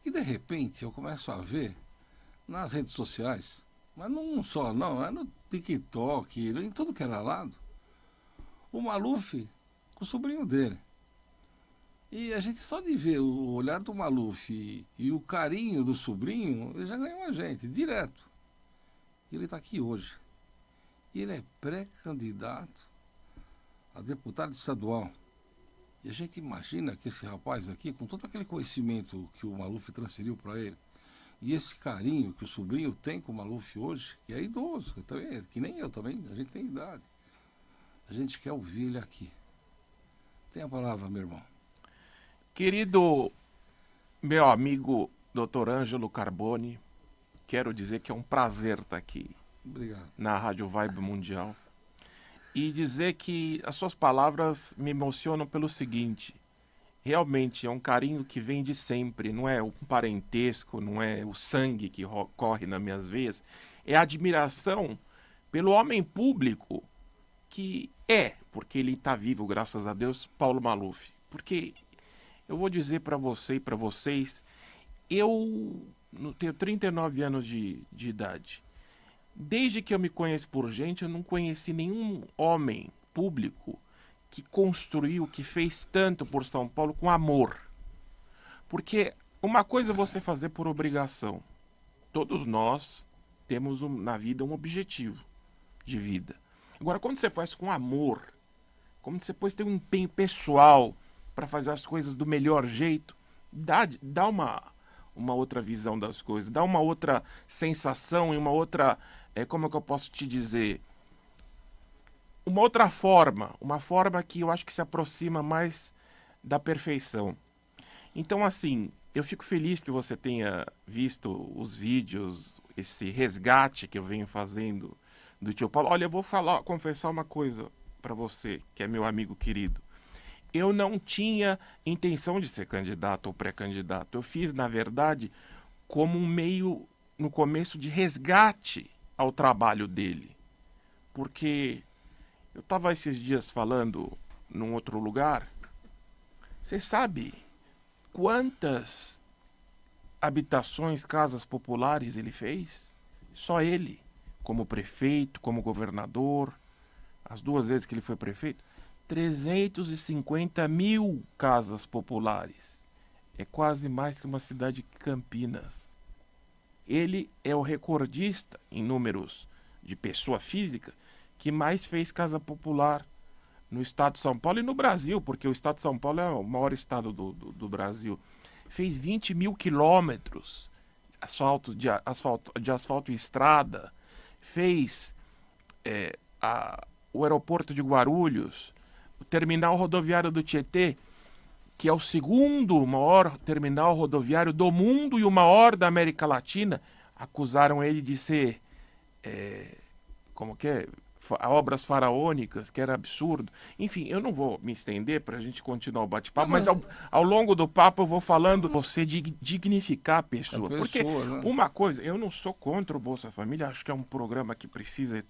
E de repente eu começo a ver nas redes sociais, mas não só, não, é no TikTok, em tudo que era lado, o Maluf com o sobrinho dele. E a gente só de ver o olhar do Maluf e o carinho do sobrinho, ele já ganhou a gente, direto. E ele está aqui hoje. E ele é pré-candidato a deputado estadual. E a gente imagina que esse rapaz aqui, com todo aquele conhecimento que o Maluf transferiu para ele, e esse carinho que o sobrinho tem com o Maluf hoje, que é idoso, também, que nem eu também, a gente tem idade. A gente quer ouvir ele aqui. Tem a palavra, meu irmão. Querido meu amigo Dr. Ângelo Carboni, quero dizer que é um prazer estar aqui Obrigado. na Rádio Vibe Mundial e dizer que as suas palavras me emocionam pelo seguinte: realmente é um carinho que vem de sempre, não é um parentesco, não é o sangue que corre nas minhas veias, é a admiração pelo homem público que porque ele está vivo, graças a Deus, Paulo Maluf. Porque eu vou dizer para você e para vocês, eu tenho 39 anos de idade. Desde que eu me conheço por gente, eu não conheci nenhum homem público que construiu, que fez tanto por São Paulo com amor. Porque uma coisa é você fazer por obrigação. Todos nós temos na vida um objetivo de vida. Agora, quando você faz com amor, quando você depois tem um empenho pessoal para fazer as coisas do melhor jeito, dá uma outra visão das coisas, dá uma outra sensação e uma outra, como é que eu posso te dizer, uma outra forma, uma forma que eu acho que se aproxima mais da perfeição. Então, assim, eu fico feliz que você tenha visto os vídeos, esse resgate que eu venho fazendo do tio Paulo. Olha, eu vou confessar uma coisa para você, que é meu amigo querido. Eu não tinha intenção de ser candidato ou pré-candidato. Eu fiz, na verdade, como um meio, no começo, de resgate ao trabalho dele. Porque eu estava esses dias falando num outro lugar. Você sabe quantas habitações, casas populares ele fez? Só ele, como prefeito, como governador, as 2 vezes que ele foi prefeito. 350 mil casas populares. É quase mais que uma cidade de Campinas. Ele é o recordista em números de pessoa física que mais fez casa popular no estado de São Paulo e no Brasil, porque o estado de São Paulo é o maior estado do Brasil. Fez 20 mil quilômetros de asfalto e estrada. Fez o aeroporto de Guarulhos, o terminal rodoviário do Tietê, que é o segundo maior terminal rodoviário do mundo e o maior da América Latina. Acusaram ele de ser, obras faraônicas, que era absurdo. Enfim, eu não vou me estender para a gente continuar o bate-papo, mas ao longo do papo eu vou falando você dignificar a pessoa. Porque né? uma coisa, eu não sou contra o Bolsa Família, acho que é um programa que precisa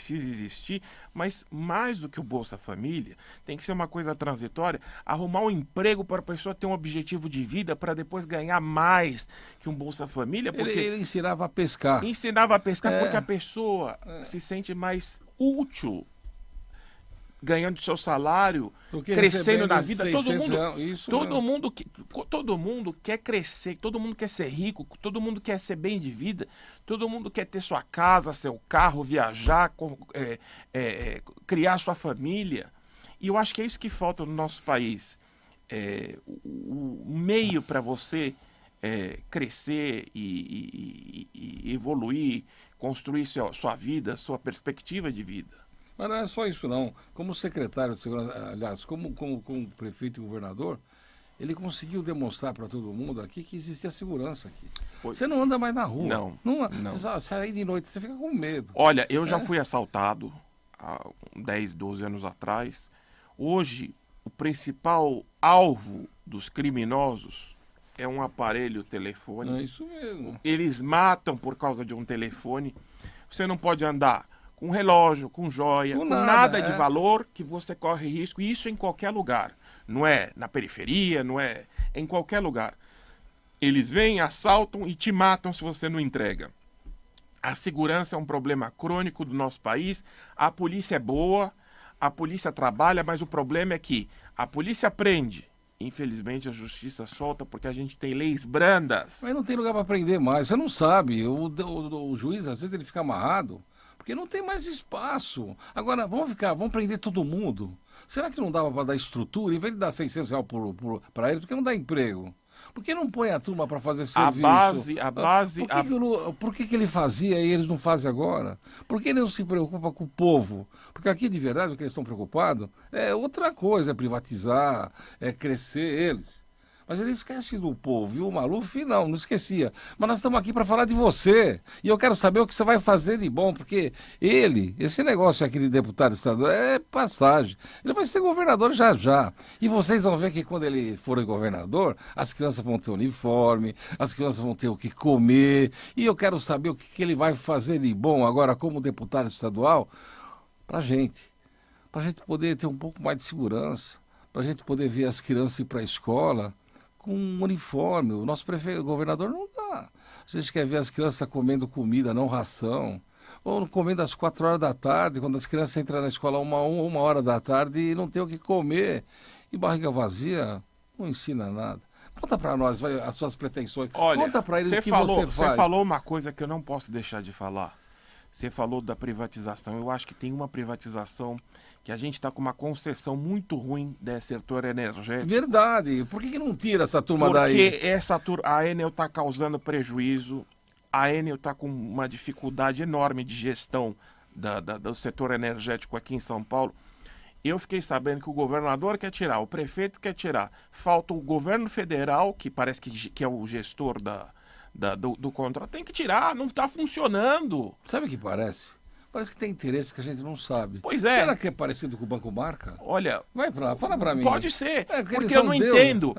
existir, mas mais do que o Bolsa Família, tem que ser uma coisa transitória, arrumar um emprego para a pessoa ter um objetivo de vida para depois ganhar mais que um Bolsa Família. Porque ele ensinava a pescar. Porque a pessoa se sente mais útil ganhando seu salário, crescendo na vida. Todo mundo quer crescer, todo mundo quer ser rico, todo mundo quer ser bem de vida, todo mundo quer ter sua casa, seu carro, viajar, criar sua família. E eu acho que é isso que falta no nosso país. O meio para você crescer e evoluir, construir sua vida, sua perspectiva de vida. Mas não é só isso, não. Como secretário de segurança, aliás, como prefeito e governador, ele conseguiu demonstrar para todo mundo aqui que existia segurança aqui. Você não anda mais na rua. Não. Você sai de noite, você fica com medo. Olha, eu já fui assaltado há 10, 12 anos atrás. Hoje, o principal alvo dos criminosos é um aparelho telefônico. É isso mesmo. Eles matam por causa de um telefone. Você não pode andar com relógio, com joia, com nada de valor, que você corre risco. E isso em qualquer lugar. Não é na periferia, não é em qualquer lugar. Eles vêm, assaltam e te matam se você não entrega. A segurança é um problema crônico do nosso país. A polícia é boa, a polícia trabalha, mas o problema é que a polícia prende. Infelizmente, a justiça solta porque a gente tem leis brandas. Mas não tem lugar para prender mais. Você não sabe. O juiz, às vezes, ele fica amarrado porque não tem mais espaço. Agora, vamos prender todo mundo. Será que não dava para dar estrutura? Em vez de dar R$ 600 para eles, por que não dá emprego? Por que não põe a turma para fazer serviço? A base... Por que ele fazia e eles não fazem agora? Por que ele não se preocupa com o povo? Porque aqui, de verdade, o que eles estão preocupados é outra coisa, é privatizar, é crescer eles. Mas ele esquece do povo, e o Maluf não esquecia. Mas nós estamos aqui para falar de você. E eu quero saber o que você vai fazer de bom, porque esse negócio aqui de deputado estadual é passagem. Ele vai ser governador já já. E vocês vão ver que quando ele for governador, as crianças vão ter uniforme, as crianças vão ter o que comer. E eu quero saber o que ele vai fazer de bom agora como deputado estadual para a gente. Para a gente poder ter um pouco mais de segurança, para a gente poder ver as crianças ir para a escola com um uniforme. O nosso prefeito, o governador, não dá. A gente quer ver as crianças comendo comida, não ração. Ou comendo às 4 horas da tarde, quando as crianças entram na escola uma hora da tarde e não tem o que comer. E barriga vazia não ensina nada. Conta para nós as suas pretensões. Olha, conta para eles o que você faz. falou uma coisa que eu não posso deixar de falar. Você falou da privatização. Eu acho que tem uma privatização que a gente está com uma concessão muito ruim desse setor energético. Verdade. Por que não tira essa turma daí? Porque a Enel está causando prejuízo. A Enel está com uma dificuldade enorme de gestão do setor energético aqui em São Paulo. Eu fiquei sabendo que o governador quer tirar, o prefeito quer tirar. Falta o governo federal, que parece que é o gestor do contrato, tem que tirar, não está funcionando. Sabe o que parece? Parece que tem interesse que a gente não sabe. Pois é. Será que é parecido com o Banco Marca? Olha, fala pra mim. Pode ser, porque eu não entendo.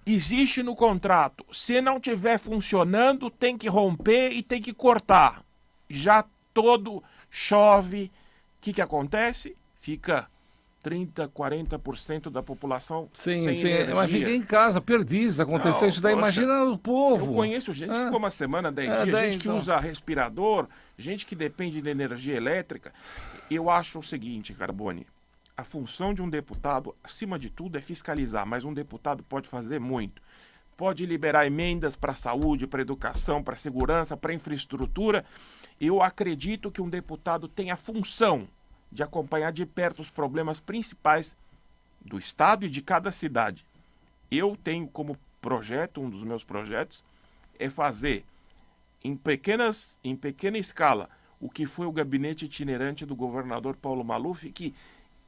Existe no contrato. Se não tiver funcionando, tem que romper e tem que cortar. Já todo chove. O que acontece? Fica 30%, 40% da população sem energia. Mas fica em casa, perdiz, aconteceu isso daí, imagina o povo. Eu conheço gente que ficou uma semana, 10 dias, gente que usa respirador, gente que depende de energia elétrica. Eu acho o seguinte, Carbone, a função de um deputado, acima de tudo, é fiscalizar, mas um deputado pode fazer muito. Pode liberar emendas para a saúde, para a educação, para a segurança, para a infraestrutura. Eu acredito que um deputado tem a função de acompanhar de perto os problemas principais do estado e de cada cidade. Eu tenho como projeto, um dos meus projetos, é fazer em pequena escala o que foi o gabinete itinerante do governador Paulo Maluf, que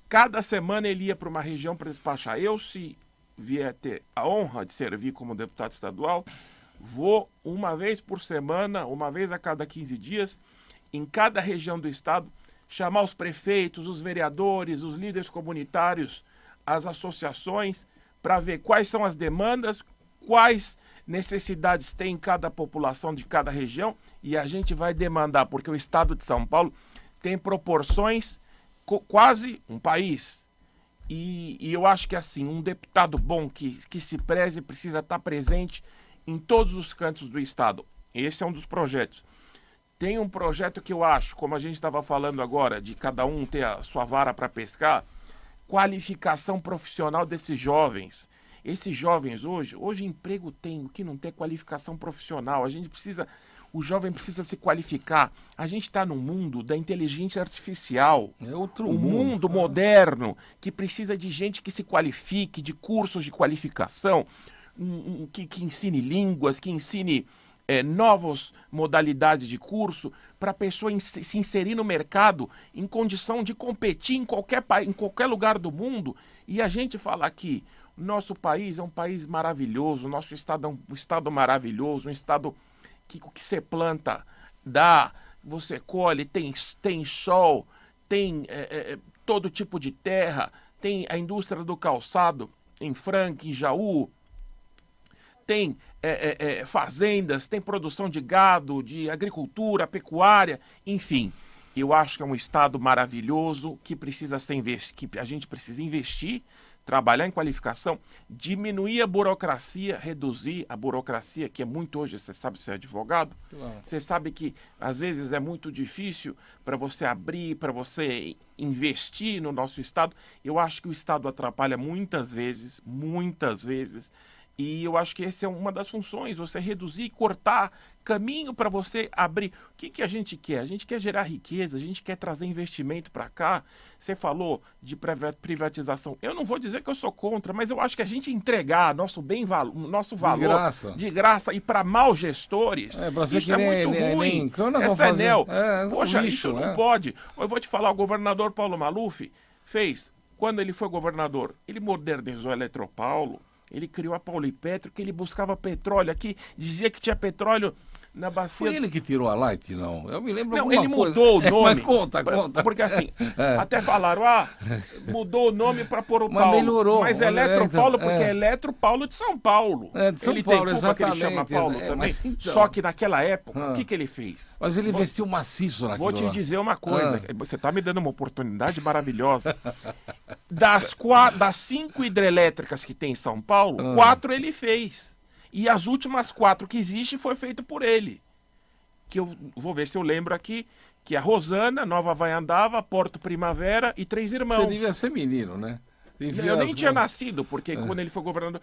cada semana ele ia para uma região para despachar. Eu, se vier ter a honra de servir como deputado estadual, vou uma vez por semana, uma vez a cada 15 dias, em cada região do estado, chamar os prefeitos, os vereadores, os líderes comunitários, as associações, para ver quais são as demandas, quais necessidades tem em cada população de cada região, e a gente vai demandar, porque o estado de São Paulo tem proporções quase um país. E eu acho que assim, um deputado bom que se preze precisa estar presente em todos os cantos do estado. Esse é um dos projetos. Tem um projeto que eu acho, como a gente estava falando agora, de cada um ter a sua vara para pescar, qualificação profissional desses jovens. Esses jovens hoje emprego tem, o que não tem é qualificação profissional. O jovem precisa se qualificar. A gente está num mundo da inteligência artificial. É outro mundo moderno, que precisa de gente que se qualifique, de cursos de qualificação, que ensine línguas, que ensine novas modalidades de curso, para a pessoa se inserir no mercado em condição de competir em qualquer lugar do mundo. E a gente fala aqui, nosso país é um país maravilhoso, nosso estado é um estado maravilhoso, um estado que o que você planta dá, você colhe, tem sol, tem todo tipo de terra, tem a indústria do calçado em Franca, em Jaú, tem fazendas, tem produção de gado, de agricultura, pecuária, enfim. Eu acho que é um estado maravilhoso que precisa que a gente precisa investir, trabalhar em qualificação, diminuir a burocracia, reduzir a burocracia, que é muito hoje, você sabe ser advogado, você sabe que às vezes é muito difícil para você abrir, para você investir no nosso Estado. Eu acho que o Estado atrapalha muitas vezes, e eu acho que essa é uma das funções, você reduzir, cortar caminho para você abrir. O que a gente quer? A gente quer gerar riqueza, a gente quer trazer investimento para cá. Você falou de privatização. Eu não vou dizer que eu sou contra, mas eu acho que a gente entregar nosso valor de graça e para maus gestores, isso é muito ruim. Essa é Enel. Poxa, lixo, isso não pode. Eu vou te falar, o governador Paulo Maluf fez, quando ele foi governador, ele modernizou a Eletropaulo, ele criou a Paulipetro, que ele buscava petróleo aqui, dizia que tinha petróleo na bacia... Foi ele que tirou a Light, não? Eu me lembro Não, ele mudou o nome. Mas conta. Porque assim, até falaram, mudou o nome para pôr o mas Paulo. Melhorou. Mas Eletropaulo, porque é Eletropaulo de São Paulo. De São ele Paulo, tem culpa que ele chama Paulo também. Então... Só que naquela época, o que ele fez? Mas ele investiu maciço naquilo. Vou te dizer uma coisa, você está me dando uma oportunidade maravilhosa. Das 5 hidrelétricas que tem em São Paulo, 4 ele fez. E as últimas 4 que existem foi feito por ele. Que eu vou ver se eu lembro aqui, que é Rosana, Nova Vaiandava, Porto Primavera e Três Irmãos. Você devia ser menino, né? Eu nem tinha nascido, porque quando ele foi governador...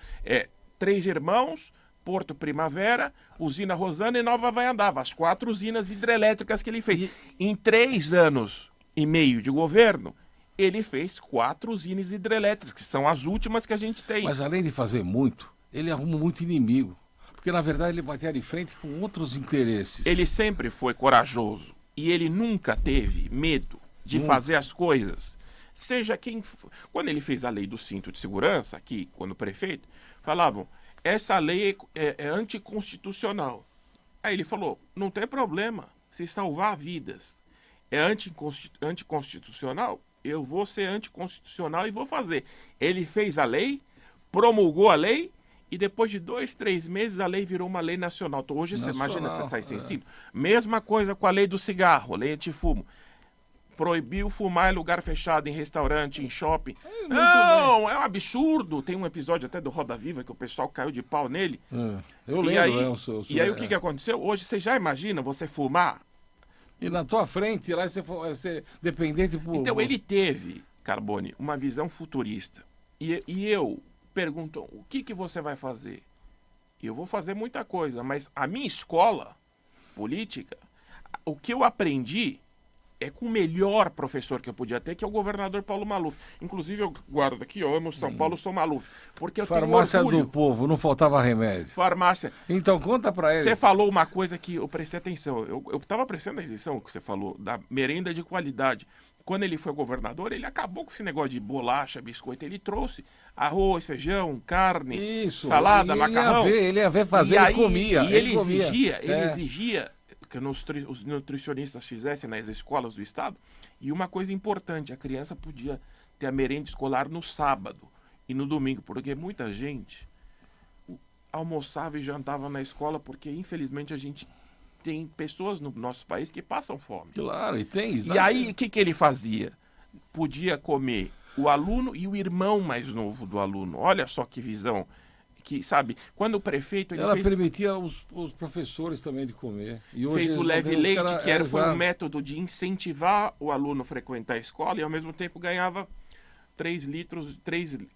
Três Irmãos, Porto Primavera, Usina Rosana e Nova Vaiandava. As 4 usinas hidrelétricas que ele fez. Em 3 anos e meio de governo, ele fez 4 usinas hidrelétricas, que são as últimas que a gente tem. Mas além de fazer muito, ele arruma muito inimigo. Porque, na verdade, ele batia de frente com outros interesses. Ele sempre foi corajoso. E ele nunca teve medo de fazer as coisas. Seja quem... Quando ele fez a lei do cinto de segurança, aqui, quando prefeito, falavam, essa lei é anticonstitucional. Aí ele falou, não tem problema, se salvar vidas é anticonstitucional, eu vou ser anticonstitucional e vou fazer. Ele fez a lei, promulgou a lei, e depois de 2, 3 meses a lei virou uma lei nacional. Então, hoje você imagina, você sai sem cinto. Mesma coisa com a lei do cigarro, lei antifumo. Proibiu fumar em lugar fechado, em restaurante, em shopping. Não, é um absurdo. Tem um episódio até do Roda Viva que o pessoal caiu de pau nele. Eu lembro. E aí o que aconteceu? Hoje você já imagina você fumar? E na tua frente, lá você dependente por... Então ele teve, Carbone, uma visão futurista. E eu pergunto, o que você vai fazer? Eu vou fazer muita coisa, mas a minha escola política, o que eu aprendi é com o melhor professor que eu podia ter, que é o governador Paulo Maluf. Inclusive, eu guardo aqui, eu amo São Paulo, sou Maluf. Porque eu Farmácia tenho orgulho. do povo, não faltava remédio. Farmácia. Então, conta pra ele. Você falou uma coisa que eu prestei atenção. Eu estava prestando atenção no que você falou, da merenda de qualidade. Quando ele foi governador, ele acabou com esse negócio de bolacha, biscoito. Ele trouxe arroz, feijão, carne, salada, macarrão. Ele ia ver fazer, ele comia. E ele exigia que os nutricionistas fizessem nas escolas do estado. E uma coisa importante, a criança podia ter a merenda escolar no sábado e no domingo, porque muita gente almoçava e jantava na escola, porque infelizmente a gente tem pessoas no nosso país que passam fome. Claro, e tem. E aí, o que ele fazia? Podia comer o aluno e o irmão mais novo do aluno. Olha só que visão. Que, sabe, quando o prefeito... Ela permitia os professores também de comer. E hoje fez o leve leite, foi um método de incentivar o aluno a frequentar a escola e, ao mesmo tempo, ganhava 3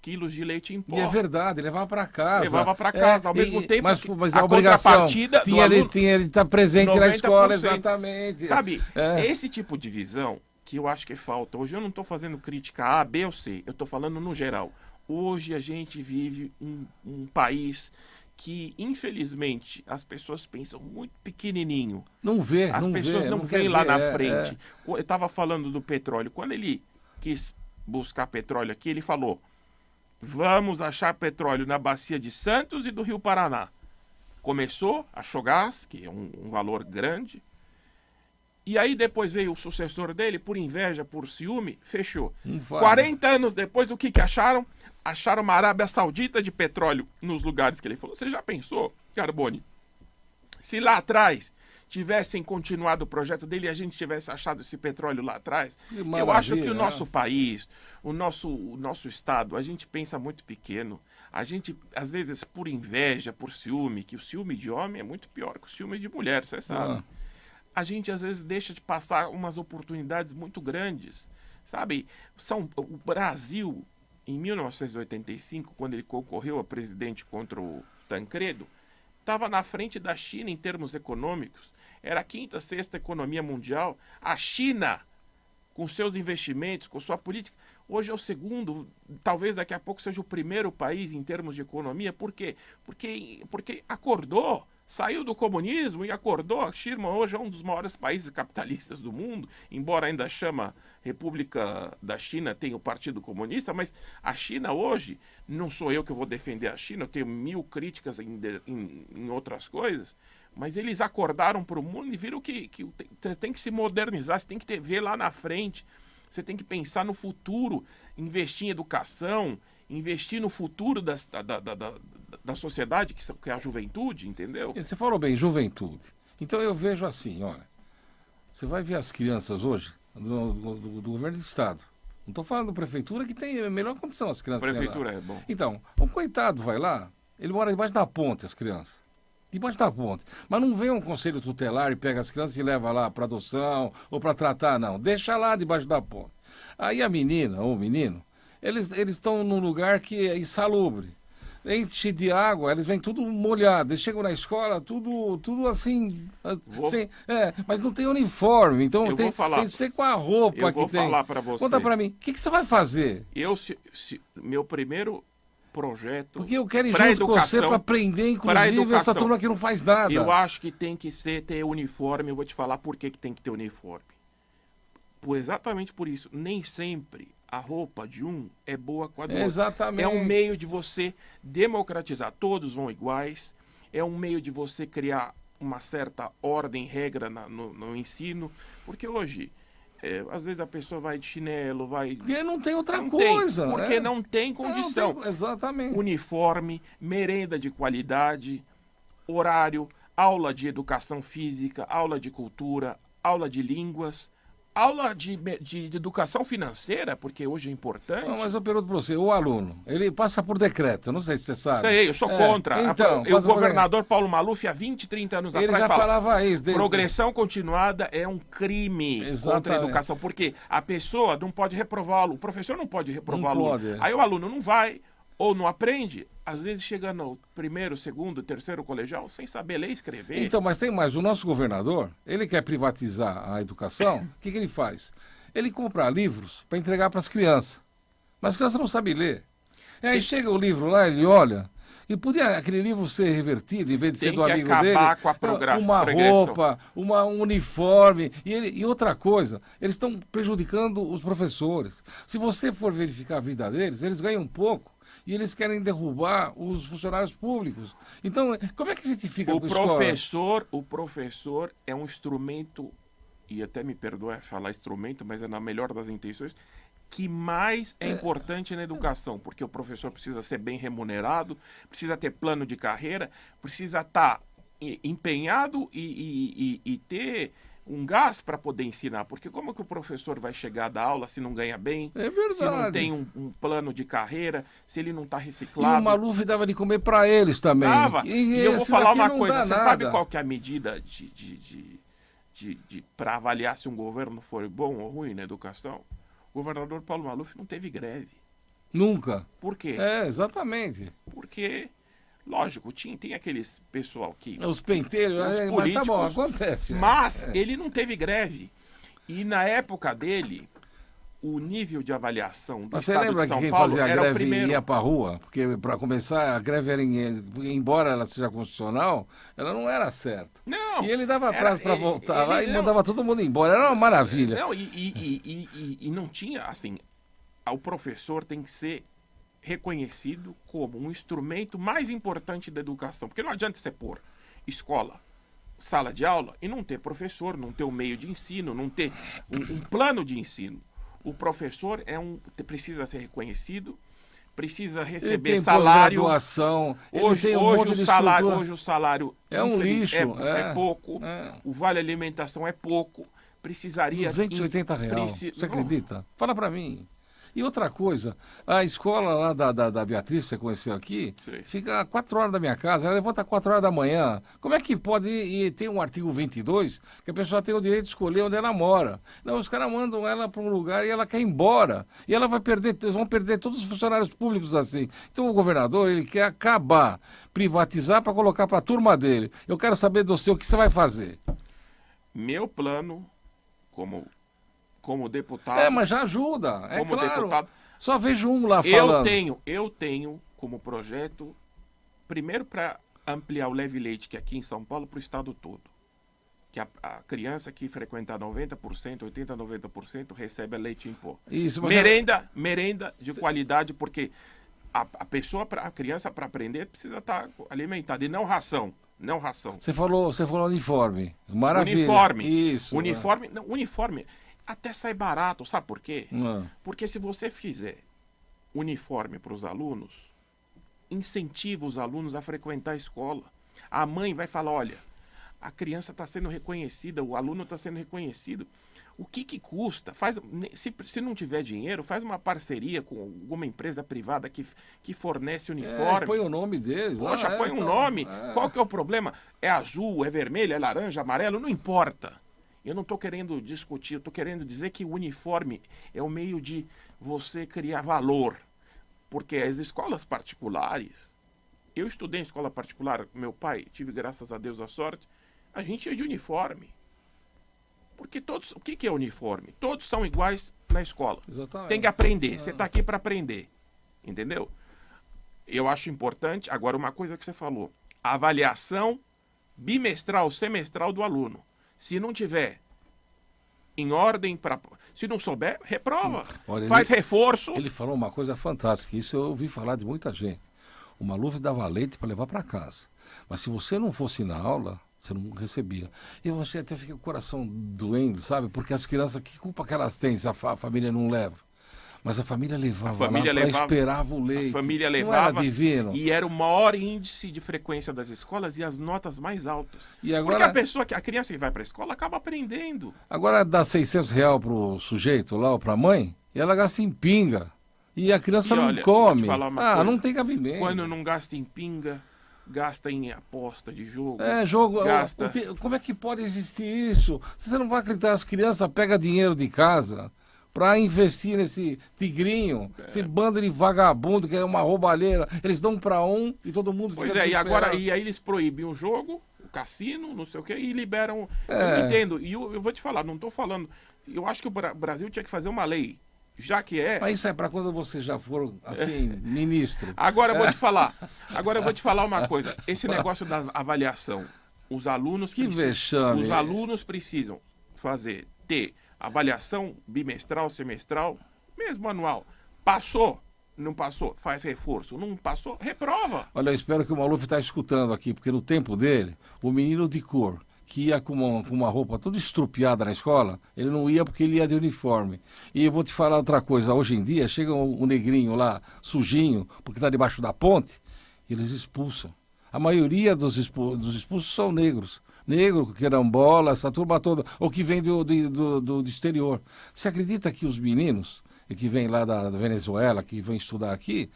quilos de leite em pó. E é verdade, levava para casa. Ao mesmo tempo, mas a obrigação contrapartida tinha ele estar presente 90%. Na escola, exatamente. Sabe, esse tipo de visão que eu acho que falta. Hoje eu não estou fazendo crítica A, B ou C, eu estou falando no geral. Hoje a gente vive um país que, infelizmente, as pessoas pensam muito pequenininho. Não vê, As pessoas não veem lá na frente. Eu estava falando do petróleo. Quando ele quis buscar petróleo aqui, ele falou, vamos achar petróleo na bacia de Santos e do Rio Paraná. Começou, achou gás, que é um valor grande. E aí depois veio o sucessor dele, por inveja, por ciúme, fechou. 40 anos depois, o que acharam? Acharam uma Arábia Saudita de petróleo nos lugares que ele falou. Você já pensou, Carbone? Se lá atrás tivessem continuado o projeto dele e a gente tivesse achado esse petróleo lá atrás. Eu acho que o nosso país, o nosso estado, a gente pensa muito pequeno. A gente, às vezes, por inveja, por ciúme, que o ciúme de homem é muito pior que o ciúme de mulher, você sabe. A gente, às vezes, deixa de passar umas oportunidades muito grandes, sabe? O Brasil, em 1985, quando ele concorreu a presidente contra o Tancredo, estava na frente da China em termos econômicos. Era a quinta, sexta economia mundial. A China, com seus investimentos, com sua política, hoje é o segundo, talvez daqui a pouco seja o primeiro país em termos de economia. Por quê? Porque acordou, saiu do comunismo e acordou. A China hoje é um dos maiores países capitalistas do mundo, embora ainda chama República da China, tem o Partido Comunista, mas a China hoje, não sou eu que vou defender a China, eu tenho 1000 críticas em outras coisas, mas eles acordaram para o mundo e viram que tem que se modernizar, você tem que ver lá na frente, você tem que pensar no futuro, investir em educação, investir no futuro da sociedade, que é a juventude, entendeu? Você falou bem, juventude. Então eu vejo assim, olha, você vai ver as crianças hoje do governo do estado. Não estou falando da prefeitura, que tem a melhor condição as crianças. Prefeitura é bom. Então, o coitado vai lá, ele mora debaixo da ponte, as crianças. Debaixo da ponte. Mas não vem um conselho tutelar e pega as crianças e leva lá para adoção ou para tratar, não. Deixa lá debaixo da ponte. Aí a menina ou o menino, eles estão num lugar que é insalubre. Enche de água, eles vêm tudo molhado. Eles chegam na escola, tudo assim. Mas não tem uniforme. Então tem que ser com a roupa que tem. Eu vou falar para você. Conta para mim, o que você vai fazer? Meu primeiro projeto. Porque eu quero ir junto com você para aprender, inclusive, essa turma que não faz nada. Eu acho que tem que ter uniforme. Eu vou te falar por que tem que ter uniforme. Exatamente por isso. Nem sempre a roupa de um é boa com a do outro. Exatamente. É um meio de você democratizar. Todos vão iguais. É um meio de você criar uma certa ordem, regra no ensino. Porque hoje, às vezes a pessoa vai de chinelo, vai... Porque não tem outra coisa. Porque não tem condição. Não tem, exatamente. Uniforme, merenda de qualidade, horário, aula de educação física, aula de cultura, aula de línguas... Aula de educação financeira, porque hoje é importante. Não, mas eu pergunto para você, o aluno, ele passa por decreto, eu não sei se você sabe. Sei, eu sou contra. Então, o governador Paulo Maluf, há 20, 30 anos atrás, já falava isso. Progressão continuada é um crime contra a educação, porque a pessoa não pode reprovar, o professor não pode reprovar o aluno. Aí o aluno não vai, ou não aprende, às vezes chega no primeiro, segundo, terceiro colegial sem saber ler e escrever. Então, mas tem mais. O nosso governador, ele quer privatizar a educação. O que ele faz? Ele compra livros para entregar para as crianças. Mas as crianças não sabem ler. Aí chega o livro lá, ele olha, e podia aquele livro ser revertido, em vez de ser do amigo dele. Tem que acabar com a progressão. Uma roupa, um uniforme. E outra coisa, eles estão prejudicando os professores. Se você for verificar a vida deles, eles ganham pouco. E eles querem derrubar os funcionários públicos. Então, como é que a gente fica com O professor é um instrumento, e até me perdoe falar instrumento, mas é na melhor das intenções, que mais é importante na educação, porque o professor precisa ser bem remunerado, precisa ter plano de carreira, precisa estar empenhado e ter um gás para poder ensinar, porque como que o professor vai chegar da aula se não ganha bem, se não tem um plano de carreira, se ele não está reciclado. E o Maluf dava de comer para eles também. Dava. E eu vou falar uma coisa, você sabe qual que é a medida para avaliar se um governo foi bom ou ruim na educação? O governador Paulo Maluf não teve greve. Nunca. Por quê? Exatamente. Porque... Lógico, tem aqueles pessoal que... Os penteiros, os políticos, mas tá bom, acontece. Mas ele não teve greve. E na época dele, o nível de avaliação do Estado de São Paulo era o primeiro. Mas você lembra que quem fazia a greve ia para a rua? Porque, para começar, a greve era, embora ela seja constitucional, ela não era certa. Não. E ele dava prazo para voltar lá e mandava todo mundo embora. Era uma maravilha. Não, e não tinha, assim, o professor tem que ser reconhecido como um instrumento mais importante da educação. Porque não adianta você pôr escola, sala de aula e não ter professor, não ter um meio de ensino, não ter um plano de ensino. O professor precisa ser reconhecido, precisa Ele receber tem salário. pós-graduação, ele Hoje, tem um hoje, monte o de salário, estrutura. hoje o salário É um lixo. é pouco. É. O vale alimentação é pouco. Precisaria... R$ 280, você acredita? Fala pra mim. E outra coisa, a escola lá da Beatriz, que você conheceu aqui, Sim. fica a 4 horas da minha casa, ela levanta às 4 horas da manhã. Como é que pode ir? Tem um artigo 22 que a pessoa tem o direito de escolher onde ela mora. Não, os caras mandam ela para um lugar e ela quer ir embora. E ela vai perder, eles vão perder todos os funcionários públicos assim. Então o governador, ele quer acabar, privatizar para colocar para a turma dele. Eu quero saber do seu, o que você vai fazer? Meu plano, como deputado... Mas já ajuda, é como claro. deputado, Só vejo um lá falando. eu tenho como projeto, primeiro para ampliar o leve leite, que é aqui em São Paulo, para o estado todo. Que a criança que frequentar 90%, 80%, 90% recebe leite em pó. Isso, mas merenda de qualidade, porque a criança para aprender precisa estar alimentada, e não ração. Não ração. Você falou uniforme. Maravilha. Uniforme. Isso. Uniforme, não, uniforme até sai barato, sabe por quê? Não. Porque se você fizer uniforme para os alunos, incentiva os alunos a frequentar a escola. A mãe vai falar, olha, a criança está sendo reconhecida, o aluno está sendo reconhecido. O que custa? Se não tiver dinheiro, faz uma parceria com alguma empresa privada que fornece uniforme. Põe o nome deles. Poxa, põe um nome. Qual que é o problema? É azul, é vermelho, é laranja, amarelo, não importa. Eu não estou querendo discutir, eu estou querendo dizer que o uniforme é o meio de você criar valor. Porque as escolas particulares, eu estudei em escola particular, meu pai, tive graças a Deus a sorte, a gente ia de uniforme. Porque todos, o que é uniforme? Todos são iguais na escola. Exatamente. Tem que aprender, você está aqui para aprender. Entendeu? Eu acho importante, agora uma coisa que você falou, a avaliação bimestral, semestral do aluno. Se não tiver em ordem, se não souber, reprova. Olha, faz reforço. Ele falou uma coisa fantástica, isso eu ouvi falar de muita gente. O Maluf dava leite para levar para casa. Mas se você não fosse na aula, você não recebia. Eu achei até fiquei com o coração doendo, sabe? Porque as crianças, que culpa que elas têm se a família não leva? Mas a família levava lá, esperava o leite. A família levava, não era divino. E era o maior índice de frequência das escolas e as notas mais altas. E agora, porque a criança que vai para a escola acaba aprendendo. Agora dá R$600 pro sujeito lá ou pra mãe, e ela gasta em pinga. E a criança não come. Não tem cabimento. Quando não gasta em pinga, gasta em aposta de jogo. Jogo. Gasta... Como é que pode existir isso? Você não vai acreditar, as crianças pegam dinheiro de casa para investir nesse tigrinho, esse bando de vagabundo que é uma roubalheira. Eles dão para um e todo mundo fica desesperado. E aí eles proíbem o jogo, o cassino, não sei o quê, e liberam... Eu não entendo. E eu vou te falar, não estou falando... Eu acho que o Brasil tinha que fazer uma lei, já que é... Mas isso é para quando você já for, assim, ministro. Agora eu vou te falar uma coisa. Esse negócio da avaliação, os alunos precisam ter avaliação bimestral, semestral, mesmo anual. Passou, não passou, faz reforço. Não passou, reprova. Olha, eu espero que o Maluf está escutando aqui, porque no tempo dele, o menino de cor, que ia com uma roupa toda estrupiada na escola, ele não ia porque ele ia de uniforme. E eu vou te falar outra coisa, hoje em dia, chega um negrinho lá, sujinho, porque está debaixo da ponte, e eles expulsam. A maioria dos expulsos são negros. Negro, querambola, essa turma toda, ou que vem do exterior. Você acredita que os meninos, que vêm lá da Venezuela, que vêm estudar aqui,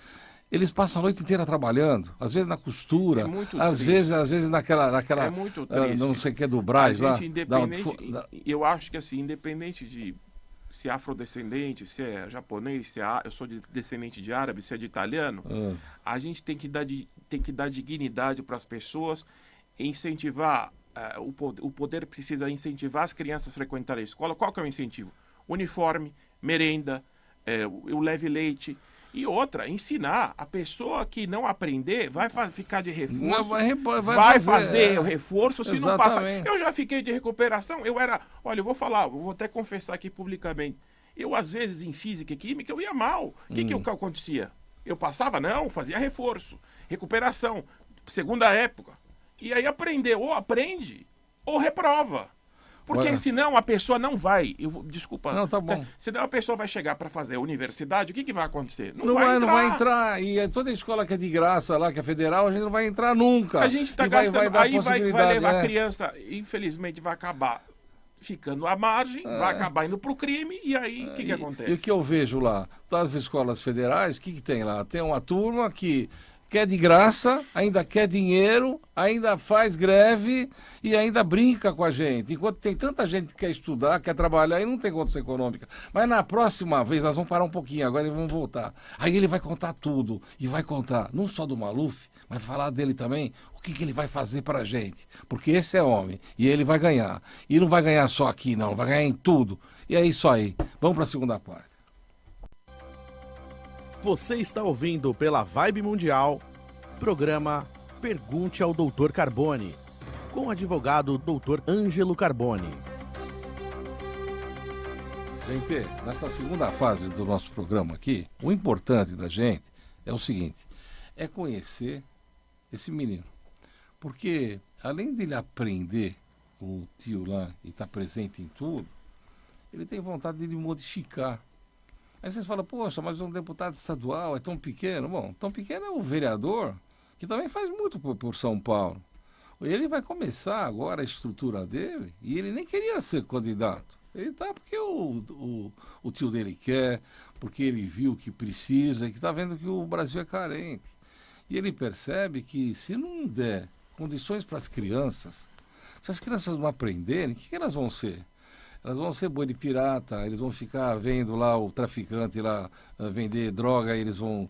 eles passam a noite inteira trabalhando, às vezes na costura, às vezes naquela é muito triste. Não sei o que é do Brás lá. Eu acho que assim, independente de se é afrodescendente, se é japonês, eu sou descendente de árabe, se é de italiano, a gente tem que dar dignidade para as pessoas, incentivar, o poder precisa incentivar as crianças a frequentarem a escola. Qual que é o incentivo? Uniforme, merenda, o leve leite. E outra, ensinar. A pessoa que não aprender vai ficar de reforço. Vai fazer o reforço se não passar. Eu já fiquei de recuperação. Olha, eu vou até confessar aqui publicamente. Eu, às vezes, em física e química, eu ia mal. O que acontecia? Eu passava? Não, fazia reforço. Recuperação. Segunda época. E aí ou aprende, ou reprova. Porque Olha. senão a pessoa não vai. Desculpa. Não, tá bom. Senão a pessoa vai chegar para fazer a universidade, o que vai acontecer? Não vai entrar. E toda escola que é de graça lá, que é federal, a gente não vai entrar nunca. A gente está gastando. Aí vai levar a criança, infelizmente, vai acabar ficando à margem, vai acabar indo para o crime, e aí o que acontece? E o que eu vejo lá? Das escolas federais, o que tem lá? Tem uma turma que quer de graça, ainda quer dinheiro, ainda faz greve e ainda brinca com a gente. Enquanto tem tanta gente que quer estudar, quer trabalhar e não tem condição econômica. Mas na próxima vez, nós vamos parar um pouquinho agora e vamos voltar. Aí ele vai contar tudo. E vai contar, não só do Maluf, vai falar dele também, o que ele vai fazer pra gente. Porque esse é homem e ele vai ganhar. E não vai ganhar só aqui, não. Vai ganhar em tudo. E é isso aí. Vamos para a segunda parte. Você está ouvindo pela Vibe Mundial, programa Pergunte ao Dr. Carbone, com o advogado Dr. Ângelo Carbone. Gente, nessa segunda fase do nosso programa aqui, o importante da gente é o seguinte, é conhecer esse menino. Porque, além dele aprender o tio lá e estar presente em tudo, ele tem vontade de modificar. Aí vocês falam, poxa, mas um deputado estadual é tão pequeno. Bom, tão pequeno é o vereador, que também faz muito por São Paulo. Ele vai começar agora a estrutura dele, e ele nem queria ser candidato. Ele está porque o tio dele quer, porque ele viu que precisa, e que está vendo que o Brasil é carente. E ele percebe que se não der condições para as crianças, se as crianças não aprenderem, o que elas vão ser? Elas vão ser boi de pirata, eles vão ficar vendo lá o traficante lá vender droga, eles vão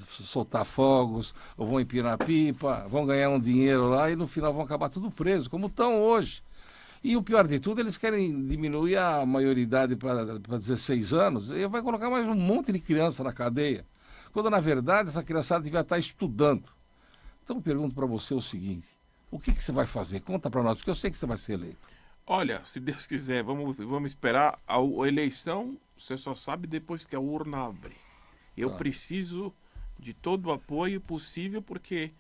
soltar fogos, ou vão empinar pipa, vão ganhar um dinheiro lá e no final vão acabar tudo preso, como estão hoje. E o pior de tudo, eles querem diminuir a maioridade para 16 anos e vai colocar mais um monte de criança na cadeia, quando na verdade essa criançada devia estar estudando. Então eu pergunto para você o seguinte, o que você vai fazer? Conta para nós, porque eu sei que você vai ser eleito. Olha, se Deus quiser, vamos esperar a eleição, você só sabe depois que a urna abre. Eu preciso de todo o apoio possível, porque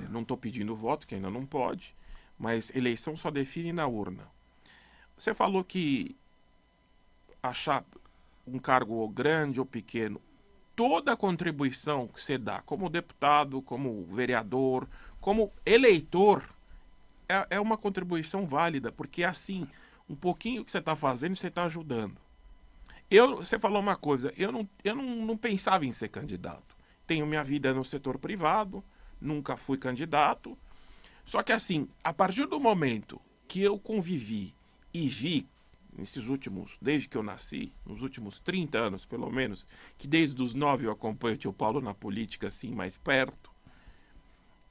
não estou pedindo voto, que ainda não pode, mas eleição só define na urna. Você falou que achar um cargo grande ou pequeno, toda a contribuição que você dá como deputado, como vereador, como eleitor, é uma contribuição válida, porque assim, um pouquinho que você está fazendo, você está ajudando. Você falou uma coisa, eu não pensava em ser candidato. Tenho minha vida no setor privado, nunca fui candidato. Só que assim, a partir do momento que eu convivi e vi, desde que eu nasci, nos últimos 30 anos pelo menos, que desde os 9 eu acompanho o tio Paulo na política assim mais perto,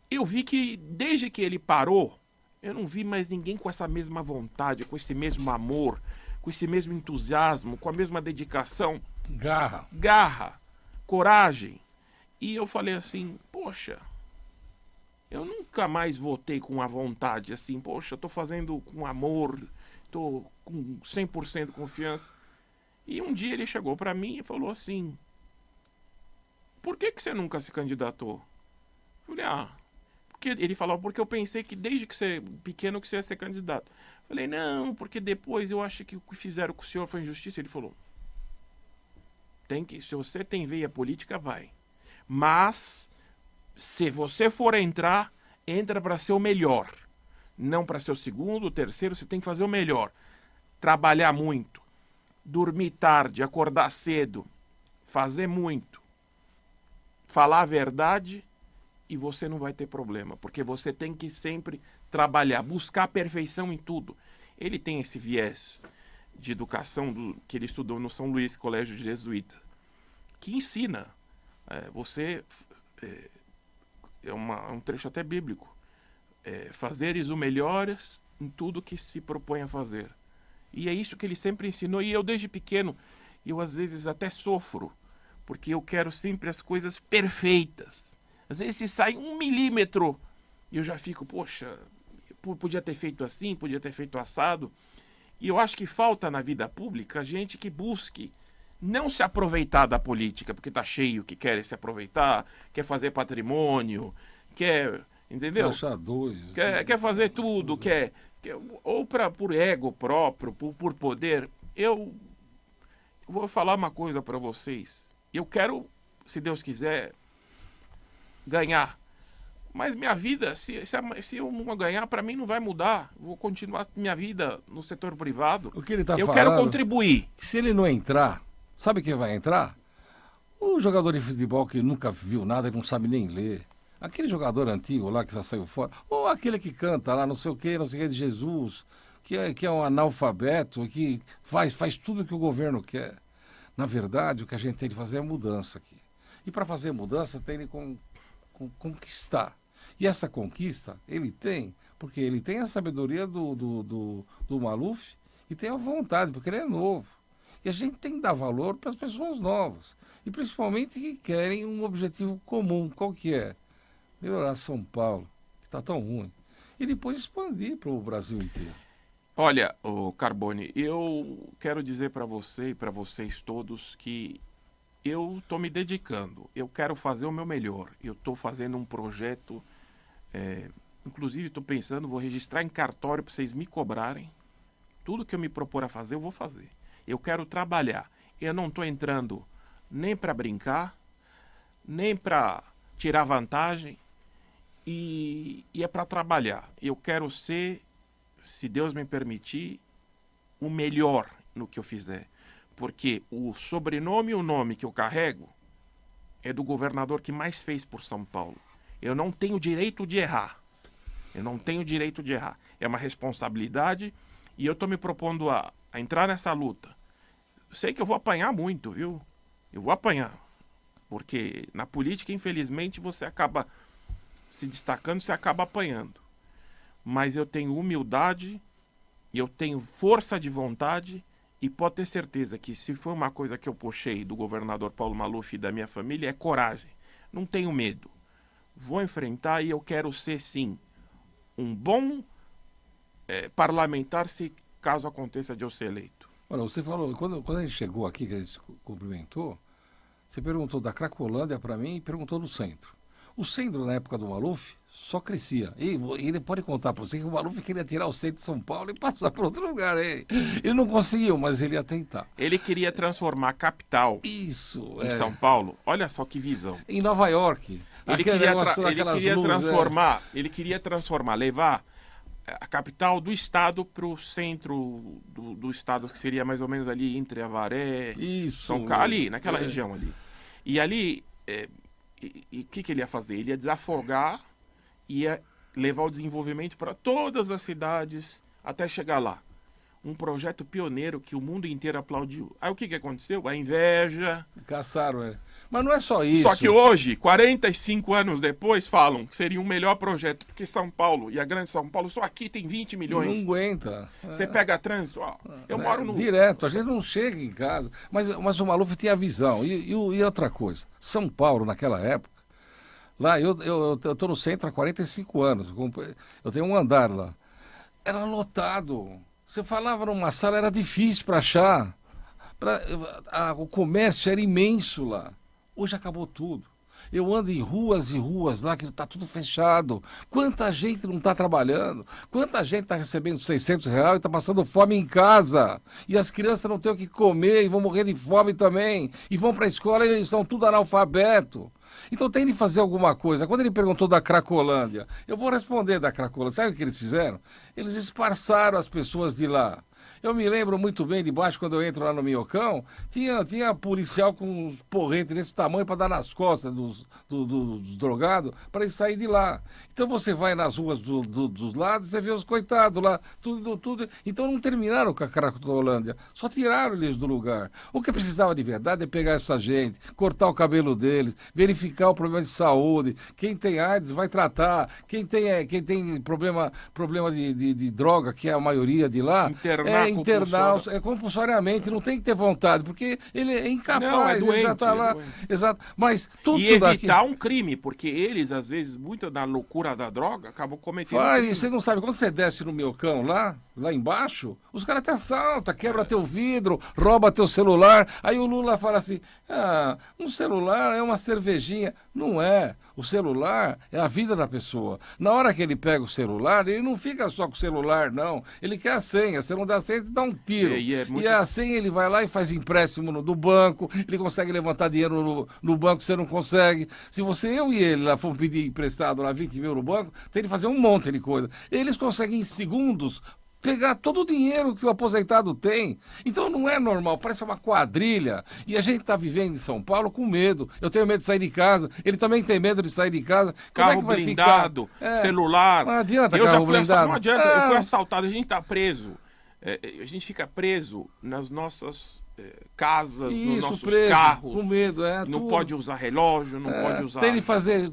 eu vi que desde que ele parou, eu não vi mais ninguém com essa mesma vontade, com esse mesmo amor, com esse mesmo entusiasmo, com a mesma dedicação. Garra, coragem. E eu falei assim, poxa, eu nunca mais votei com a vontade, assim, poxa, estou fazendo com amor, estou com 100% de confiança. E um dia ele chegou para mim e falou assim, por que você nunca se candidatou? Eu falei, ele falou, porque eu pensei que desde que você pequeno que você ia ser candidato. Eu falei, não, porque depois eu acho que o que fizeram com o senhor foi injustiça. Ele falou, se você tem veia política, vai. Mas, se você for entrar, entra para ser o melhor. Não para ser o segundo, o terceiro, você tem que fazer o melhor. Trabalhar muito, dormir tarde, acordar cedo, fazer muito, falar a verdade, e você não vai ter problema, porque você tem que sempre trabalhar, buscar a perfeição em tudo. Ele tem esse viés de educação que ele estudou no São Luís, Colégio de Jesuíta, que ensina. É um trecho até bíblico. Fazeres o melhor em tudo que se propõe a fazer. E é isso que ele sempre ensinou. E eu, desde pequeno, eu às vezes até sofro, porque eu quero sempre as coisas perfeitas. Às vezes se sai 1 milímetro e eu já fico, poxa, podia ter feito assim, podia ter feito assado. E eu acho que falta na vida pública gente que busque não se aproveitar da política, porque tá cheio que quer se aproveitar, quer fazer patrimônio, quer, entendeu? Achar dois. Quer fazer tudo, quer ou por ego próprio, por poder, eu vou falar uma coisa para vocês. Eu quero, se Deus quiser, ganhar. Mas minha vida, se eu não ganhar, para mim não vai mudar. Vou continuar minha vida no setor privado. O que ele tá eu falando, quero contribuir. se ele não entrar, sabe quem vai entrar? O jogador de futebol que nunca viu nada e não sabe nem ler. Aquele jogador antigo lá que já saiu fora. Ou aquele que canta lá, não sei o que de Jesus, que é um analfabeto, que faz tudo que o governo quer. Na verdade, o que a gente tem de fazer é mudança aqui. E para fazer mudança, tem de conquistar. E essa conquista, ele tem, porque ele tem a sabedoria do Maluf e tem a vontade, porque ele é novo. E a gente tem que dar valor para as pessoas novas. E principalmente que querem um objetivo comum. Qual que é? Melhorar São Paulo, que está tão ruim. E depois expandir para o Brasil inteiro. Olha, Carbone, eu quero dizer para você e para vocês todos que eu estou me dedicando. Eu quero fazer o meu melhor. Eu estou fazendo um projeto, inclusive estou pensando, vou registrar em cartório para vocês me cobrarem. Tudo que eu me propor a fazer, eu vou fazer. Eu quero trabalhar. Eu não estou entrando nem para brincar, nem para tirar vantagem, e é para trabalhar. Eu quero ser, se Deus me permitir, o melhor no que eu fizer. Porque o sobrenome e o nome que eu carrego é do governador que mais fez por São Paulo. Eu não tenho direito de errar. Eu não tenho direito de errar. É uma responsabilidade e eu estou me propondo a entrar nessa luta. Sei que eu vou apanhar muito, viu? Eu vou apanhar. Porque na política, infelizmente, você acaba se destacando, você acaba apanhando. Mas eu tenho humildade, eu tenho força de vontade e pode ter certeza que se foi uma coisa que eu puxei do governador Paulo Maluf e da minha família, é coragem. Não tenho medo. Vou enfrentar e eu quero ser, sim, um bom parlamentar se caso aconteça de eu ser eleito. Olha, você falou, quando a gente chegou aqui, que a gente cumprimentou, você perguntou da Cracolândia para mim e perguntou do centro. O centro, na época do Maluf, só crescia. E ele pode contar para você que o Maluf queria tirar o centro de São Paulo e passar para outro lugar. Hein? Ele não conseguiu, mas ele ia tentar. Ele queria transformar a capital Isso, em São Paulo. Olha só que visão. Em Nova York. Ele queria transformar, levar a capital do estado para o centro do estado, que seria mais ou menos ali entre Avaré, Isso, São Carlos, ali, naquela região ali. E ali, o que ele ia fazer? Ele ia desafogar, ia levar o desenvolvimento para todas as cidades até chegar lá. Um projeto pioneiro que o mundo inteiro aplaudiu. Aí o que aconteceu? A inveja. Caçaram ele. Mas não é só isso. Só que hoje, 45 anos depois, falam que seria um melhor projeto, porque São Paulo e a Grande São Paulo, só aqui tem 20 milhões. Não aguenta. Você pega trânsito, ó, eu moro no... Direto, a gente não chega em casa. Mas o Maluf tinha visão. E outra coisa, São Paulo, naquela época, lá, eu tô no centro há 45 anos. Eu tenho um andar lá. Era lotado. Você falava numa sala, era difícil para achar. O comércio era imenso lá. Hoje acabou tudo. Eu ando em ruas e ruas lá que está tudo fechado. Quanta gente não está trabalhando? Quanta gente está recebendo R$600 e está passando fome em casa? E as crianças não têm o que comer e vão morrer de fome também. E vão para a escola e eles estão tudo analfabeto. Então tem de fazer alguma coisa. Quando ele perguntou da Cracolândia, eu vou responder da Cracolândia. Sabe o que eles fizeram? Eles esparçaram as pessoas de lá. Eu me lembro muito bem, debaixo, quando eu entro lá no Minhocão, tinha policial com uns porretes desse tamanho para dar nas costas dos drogados, para eles saírem de lá. Então você vai nas ruas dos lados, você vê os coitados lá, tudo. Então não terminaram com a Cracolândia, só tiraram eles do lugar. O que precisava de verdade é pegar essa gente, cortar o cabelo deles, verificar o problema de saúde. Quem tem AIDS vai tratar, quem tem problema de droga, que é a maioria de lá, internar internar internar, compulsório. compulsoriamente, não tem que ter vontade, porque ele é incapaz, Não, é ele doente, já está lá. é doente. Exato. Mas tudo E isso daqui evitar um crime, porque eles, às vezes, muito na loucura da droga, acabam cometendo faz, crime. você não sabe, quando você desce no meu cão lá embaixo, os caras te assaltam, quebra teu vidro, rouba teu celular. Aí o Lula fala assim: um celular é uma cervejinha. Não é. O celular é a vida da pessoa. Na hora que ele pega o celular, ele não fica só com o celular, não. Ele quer a senha. Se não dá a senha, ele dá um tiro. E a senha ele vai lá e faz empréstimo do banco, ele consegue levantar dinheiro no banco, você não consegue. Se eu e ele lá fomos pedir emprestado lá 20 mil no banco, tem que fazer um monte de coisa. Eles conseguem em segundos pegar todo o dinheiro que o aposentado tem. Então não é normal, parece uma quadrilha. E a gente está vivendo em São Paulo com medo. Eu tenho medo de sair de casa, ele também tem medo de sair de casa. Como Carro é que vai blindado, ficar? celular. Não adianta Eu já carro fui blindado. não adianta, eu fui assaltado, a gente está preso. A gente fica preso nas nossas casas, nos nossos preso, carros. com medo, não tudo. pode usar relógio, não pode usar... Tem que fazer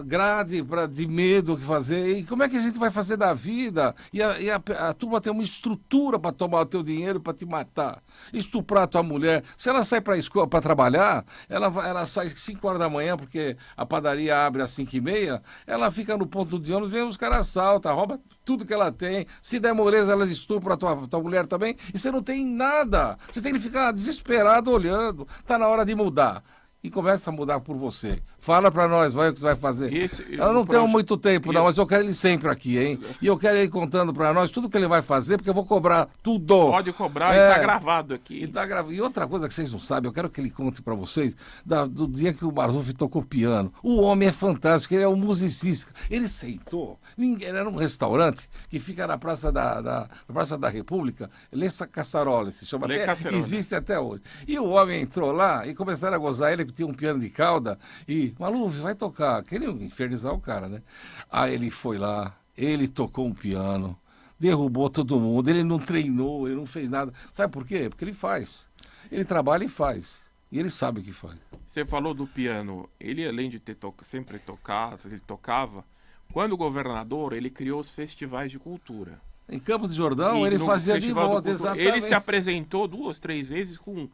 grade de medo que fazer. E como é que a gente vai fazer da vida? E a turma tem uma estrutura para tomar o teu dinheiro, para te matar. Estuprar a tua mulher. Se ela sai para escola para trabalhar, ela sai 5 horas da manhã, porque a padaria abre às 5h30, ela fica no ponto de ônibus, vem os caras assaltam, rouba tudo que ela tem. Se der moleza, elas estupram a tua mulher também. E você não tem nada. Você tem que ficar desesperado olhando. Está na hora de mudar. E começa a mudar por você. Fala para nós, vai o que você vai fazer. Eu não tenho muito tempo, não, mas eu quero ele sempre aqui, hein? E eu quero ele contando para nós tudo que ele vai fazer, porque eu vou cobrar tudo. Pode cobrar, e tá gravado aqui. E outra coisa que vocês não sabem, eu quero que ele conte para vocês do dia que o Barzuffi tocou piano. O homem é fantástico, ele é um musicista. Ele sentou, ele era num restaurante que fica na Praça da República, Lê Caçarola, se chama. Existe até hoje. E o homem entrou lá e começaram a gozar ele, que tinha um piano de cauda, e Maluf, vai tocar. Queriam infernizar o cara, né? Aí ele foi lá, ele tocou um piano, derrubou todo mundo, ele não treinou, ele não fez nada. Sabe por quê? Porque ele faz. Ele trabalha e faz. E ele sabe o que faz. Você falou do piano. Ele, além de ter sempre tocado, ele tocava. Quando governador, ele criou os festivais de cultura. Em Campos de Jordão, ele fazia de volta, exatamente. Ele se apresentou 2, 3 vezes com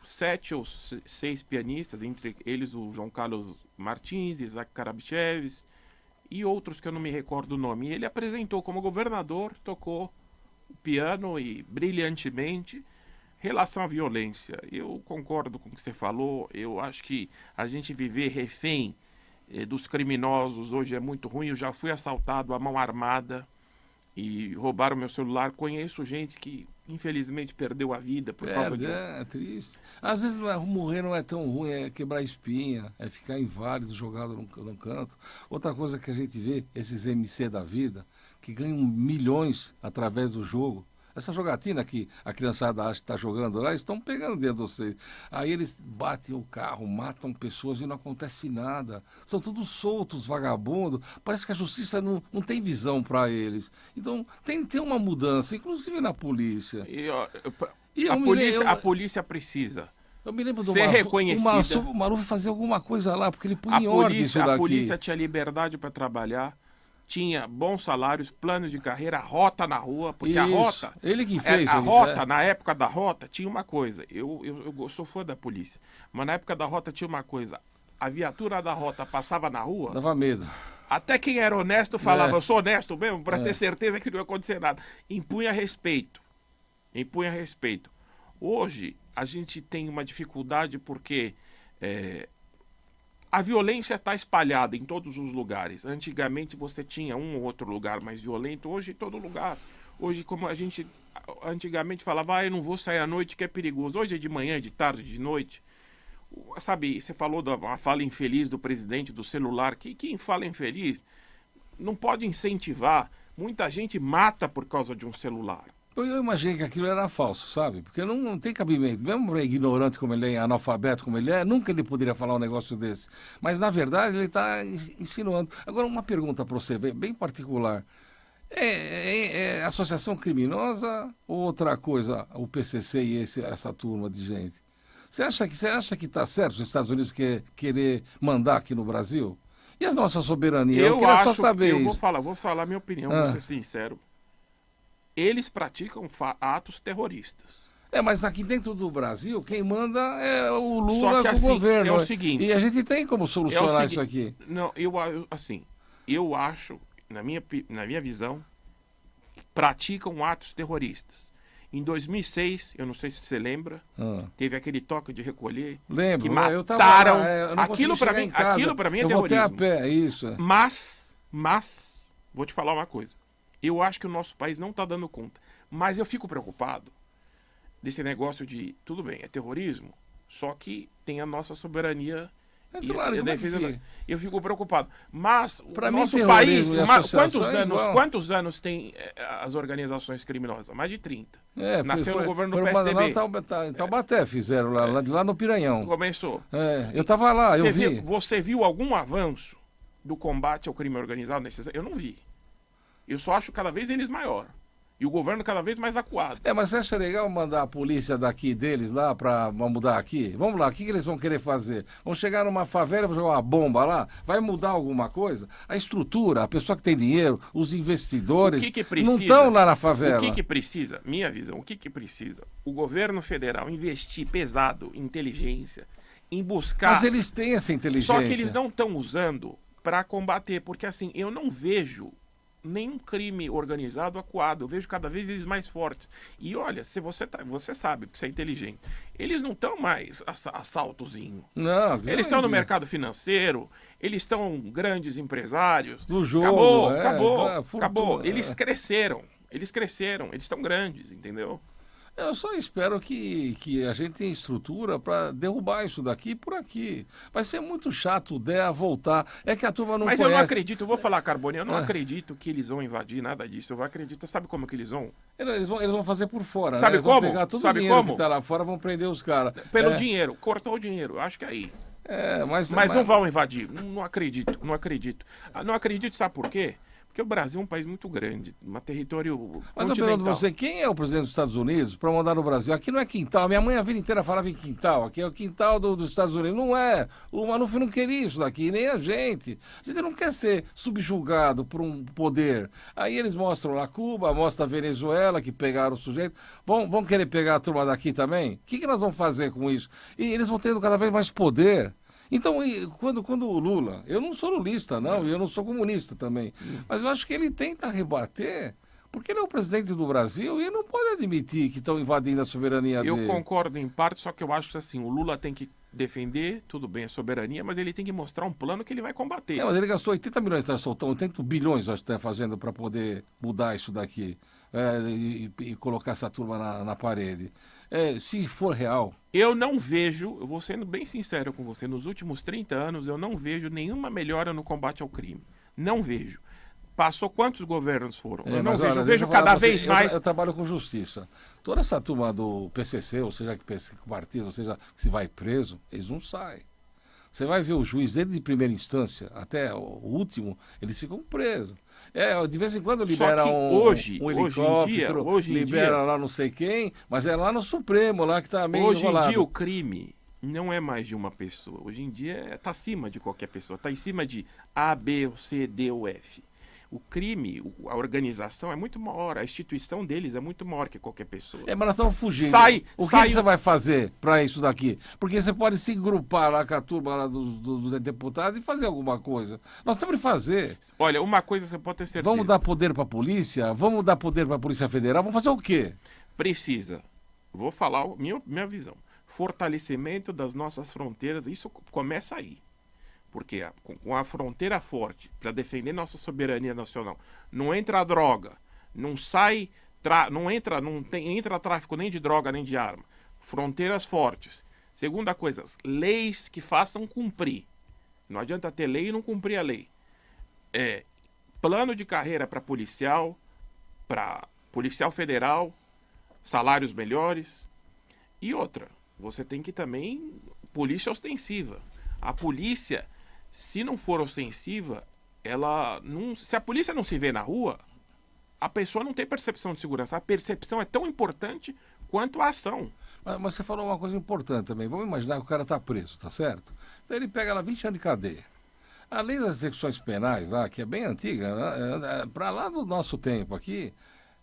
7 ou 6 pianistas, entre eles o João Carlos Martins, Isaac Karabicheves e outros que eu não me recordo o nome. E ele apresentou como governador, tocou o piano e brilhantemente. Relação à violência, eu concordo com o que você falou. Eu acho que a gente viver refém dos criminosos hoje é muito ruim. Eu já fui assaltado à mão armada e roubaram meu celular. Conheço gente que infelizmente perdeu a vida por causa disso. É triste. Às vezes morrer não é tão ruim, é quebrar espinha, é ficar inválido, jogado num canto. Outra coisa que a gente vê, esses MC da vida, que ganham milhões através do jogo. Essa jogatina que a criançada acha que está jogando lá, estão pegando dentro de vocês. Aí eles batem o carro, matam pessoas e não acontece nada. São todos soltos, vagabundos. Parece que a justiça não tem visão para eles. Então tem que ter uma mudança, inclusive na polícia. A polícia precisa. Eu me lembro ser reconhecida. O Maluf fazia alguma coisa lá, porque ele punha em ordem isso daqui. A polícia tinha liberdade para trabalhar. Tinha bons salários, planos de carreira, rota na rua, porque isso, a rota... Ele que fez. Na época da rota, tinha uma coisa. Eu sou fã da polícia, mas na época da rota tinha uma coisa. A viatura da rota passava na rua... Dava medo. Até quem era honesto falava, eu sou honesto mesmo, para ter certeza que não ia acontecer nada. Impunha respeito. Hoje, a gente tem uma dificuldade porque... a violência está espalhada em todos os lugares. Antigamente você tinha um ou outro lugar mais violento, hoje todo lugar. Hoje, como a gente antigamente falava, eu não vou sair à noite que é perigoso. Hoje é de manhã, de tarde, de noite. Sabe, você falou da fala infeliz do presidente do celular. Quem fala infeliz não pode incentivar. Muita gente mata por causa de um celular. Eu imaginei que aquilo era falso, sabe? Porque não tem cabimento. Mesmo para ignorante como ele é, analfabeto como ele é, nunca ele poderia falar um negócio desse. Mas, na verdade, ele está insinuando. Agora, uma pergunta para você, bem particular. É associação criminosa ou outra coisa, o PCC e essa turma de gente? Você acha que está certo os Estados Unidos querer mandar aqui no Brasil? E a nossa soberania? Eu queria só saber vou falar minha opinião, vou ser sincero. eles praticam atos terroristas. Mas aqui dentro do Brasil, quem manda é o Lula Só que com assim, o governo. é o seguinte... E a gente tem como solucionar isso aqui. Não, eu acho, na minha visão, praticam atos terroristas. Em 2006, eu não sei se você lembra, teve aquele toque de recolher. Lembro, que eu tava mataram. lá, eu não Aquilo para mim, é eu terrorismo. voltei a pé, isso. Mas, vou te falar uma coisa. Eu acho que o nosso país não está dando conta. Mas eu fico preocupado desse negócio de, tudo bem, é terrorismo, só que tem a nossa soberania. Claro, Eu fico preocupado. Mas pra o mim, nosso país, quantos quantos anos tem as organizações criminosas? Mais de 30. Nasceu no governo do PSDB. PSDB. Em Taubaté fizeram, lá no Piranhão. Começou. Eu estava lá, eu vi. Você viu algum avanço do combate ao crime organizado? Eu não vi. Eu só acho cada vez eles maior. E o governo cada vez mais acuado. Mas você acha legal mandar a polícia daqui deles lá para mudar aqui? Vamos lá, o que eles vão querer fazer? Vão chegar numa favela, vão jogar uma bomba lá? Vai mudar alguma coisa? A estrutura, a pessoa que tem dinheiro, os investidores, não estão lá na favela. O que precisa? Minha visão, o que precisa? O governo federal investir pesado em inteligência, em buscar... Mas eles têm essa inteligência. Só que eles não estão usando para combater, porque assim, eu não vejo nenhum crime organizado acuado. Eu vejo cada vez eles mais fortes. E olha, se você sabe, porque você é inteligente, eles não estão mais assaltozinho. Não, eles estão no mercado financeiro, eles estão grandes empresários. Do jogo, acabou. Eles cresceram, eles estão grandes, entendeu? Eu só espero que a gente tenha estrutura para derrubar isso daqui por aqui. Vai ser muito chato o DEA voltar. É que a turma não Mas conhece. Eu não acredito, eu vou falar, Carbone, eu não acredito que eles vão invadir nada disso. Eu acredito, sabe como que eles vão? Eles vão fazer por fora. Sabe Eles como? Vão pegar todo sabe o dinheiro como? que tá lá fora, vão prender os caras. Pelo dinheiro, cortou o dinheiro, acho que é aí. Mas não vão invadir, não acredito. Não acredito, sabe por quê? Porque o Brasil é um país muito grande, um território continental. Mas eu pergunto você, quem é o presidente dos Estados Unidos para mandar no Brasil? Aqui não é quintal. Minha mãe a vida inteira falava em quintal. Aqui é o quintal dos Estados Unidos. Não é. O Maluf não queria isso daqui, nem a gente. A gente não quer ser subjugado por um poder. Aí eles mostram lá Cuba, mostram a Venezuela, que pegaram o sujeito. Vão querer pegar a turma daqui também? O que nós vamos fazer com isso? E eles vão tendo cada vez mais poder. Então, quando o Lula... Eu não sou lulista, não, e eu não sou comunista também. Mas eu acho que ele tenta rebater, porque ele é o presidente do Brasil e ele não pode admitir que estão invadindo a soberania dele. Eu concordo em parte, só que eu acho que assim, o Lula tem que defender, tudo bem, a soberania, mas ele tem que mostrar um plano que ele vai combater. Mas ele gastou 80 milhões, está soltando 80 bilhões, acho que está fazendo para poder mudar isso daqui e colocar essa turma na parede. Se for real... Eu não vejo, eu vou sendo bem sincero com você, nos últimos 30 anos eu não vejo nenhuma melhora no combate ao crime. Não vejo. Passou quantos governos foram? Eu não vejo, eu vejo cada vez mais... Eu trabalho com justiça. Toda essa turma do PCC, ou seja, que partido, ou seja, que se vai preso, eles não saem. Você vai ver o juiz, desde de primeira instância até o último, eles ficam presos. De vez em quando libera um helicóptero, libera lá não sei quem, mas é lá no Supremo, lá que está meio enrolado. Hoje em dia o crime não é mais de uma pessoa. Hoje em dia está acima de qualquer pessoa. Está em cima de A, B, C, D ou F. O crime, a organização é muito maior, a instituição deles é muito maior que qualquer pessoa. Mas nós estamos fugindo. O que você vai fazer para isso daqui? Porque você pode se agrupar lá com a turma lá dos deputados e fazer alguma coisa. Nós temos que fazer. Olha, uma coisa você pode ter certeza. Vamos dar poder para a polícia? Vamos dar poder para a Polícia Federal? Vamos fazer o quê? Precisa. Vou falar minha visão. Fortalecimento das nossas fronteiras, isso começa aí. Porque com a fronteira forte, para defender nossa soberania nacional, não entra droga, não sai, não entra tráfico nem de droga nem de arma. Fronteiras fortes. Segunda coisa, leis que façam cumprir. Não adianta ter lei e não cumprir a lei. Plano de carreira para policial federal, salários melhores. E outra, você tem que também, polícia ostensiva. A polícia... Se não for ostensiva, se a polícia não se vê na rua, a pessoa não tem percepção de segurança. A percepção é tão importante quanto a ação. Mas você falou uma coisa importante também. Vamos imaginar que o cara está preso, tá certo? Então ele pega lá 20 anos de cadeia. A lei das execuções penais, lá, que é bem antiga, para lá do nosso tempo aqui,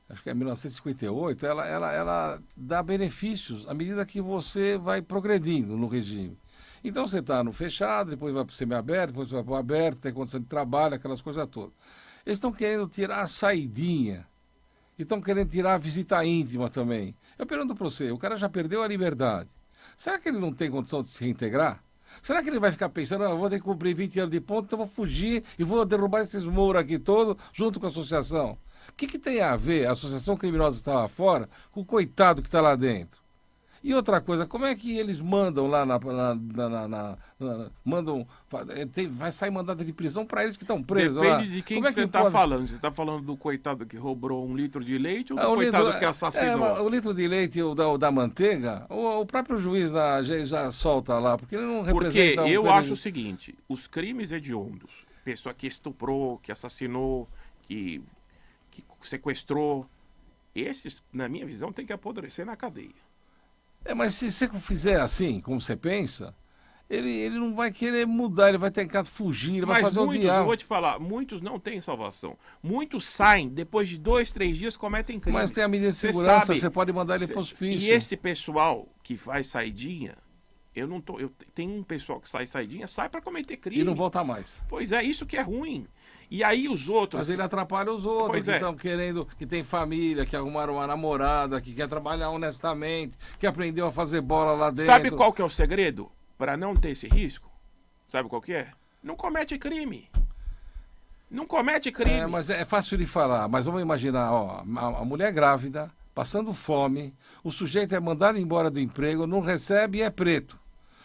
acho que é 1958, ela dá benefícios à medida que você vai progredindo no regime. Então você está no fechado, depois vai para o semiaberto, depois vai para o aberto, tem condição de trabalho, aquelas coisas todas. Eles estão querendo tirar a saidinha. E estão querendo tirar a visita íntima também. Eu pergunto para você, o cara já perdeu a liberdade. Será que ele não tem condição de se reintegrar? Será que ele vai ficar pensando, eu vou ter que cumprir 20 anos de ponto, então vou fugir e vou derrubar esses muros aqui todos junto com a associação? O que tem a ver a associação criminosa que está lá fora com o coitado que está lá dentro? E outra coisa, como é que eles mandam lá vai sair mandado de prisão para eles que estão presos lá? Depende de quem que você está falando. Você está falando do coitado que roubou 1 litro de leite ou do coitado que assassinou? O litro de leite e o da manteiga, o próprio juiz já solta lá, porque ele não representa... Porque eu acho o seguinte, os crimes hediondos, pessoa que estuprou, que assassinou, que sequestrou, esses, na minha visão, tem que apodrecer na cadeia. Mas se você fizer assim, como você pensa, ele não vai querer mudar, ele vai tentar fugir, ele vai fazer o diabo. Eu vou te falar, muitos não têm salvação. Muitos saem, depois de 2, 3 dias cometem crime. Mas tem a medida de segurança, você pode mandar ele para o hospício. E esse pessoal que faz saidinha, tem um pessoal que saidinha, sai para cometer crime. E não volta mais. Pois é, isso que é ruim. E aí os outros... Mas ele atrapalha os outros que estão querendo, que tem família, que arrumaram uma namorada, que quer trabalhar honestamente, que aprendeu a fazer bola lá dentro. Sabe qual que é o segredo para não ter esse risco? Sabe qual que é? Não comete crime. Não comete crime. Mas é fácil de falar, mas vamos imaginar, ó, a mulher grávida, passando fome, o sujeito é mandado embora do emprego, não recebe e é preto.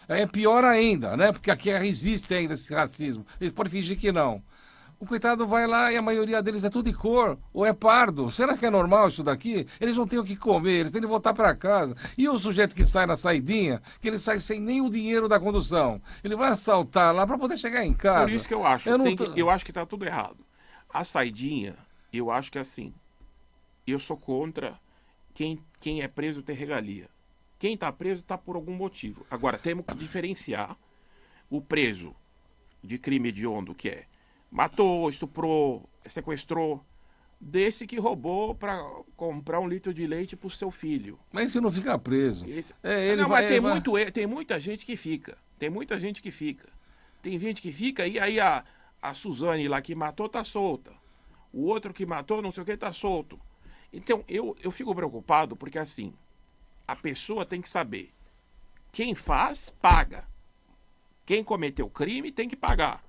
É pior ainda, né? Porque aqui existe ainda esse racismo. Eles podem fingir que não. O coitado vai lá e a maioria deles é tudo de cor, ou é pardo. Será que é normal isso daqui? Eles não têm o que comer, eles têm que voltar para casa. E o sujeito que sai na saidinha, que ele sai sem nem o dinheiro da condução. Ele vai assaltar lá para poder chegar em casa. Por isso que eu acho. Eu acho que está tudo errado. A saidinha, eu acho que é assim. Eu sou contra quem é preso ter regalia. Quem está preso está por algum motivo. Agora, temos que diferenciar o preso de crime hediondo, que é matou, estuprou, sequestrou, desse que roubou para comprar 1 litro de leite para o seu filho. Mas isso não fica preso. Tem muita gente que fica. Tem muita gente que fica. Tem gente que fica e aí a Suzane lá que matou tá solta. O outro que matou não sei o que tá solto. Então eu fico preocupado porque assim, a pessoa tem que saber. Quem faz, paga. Quem cometeu crime tem que pagar.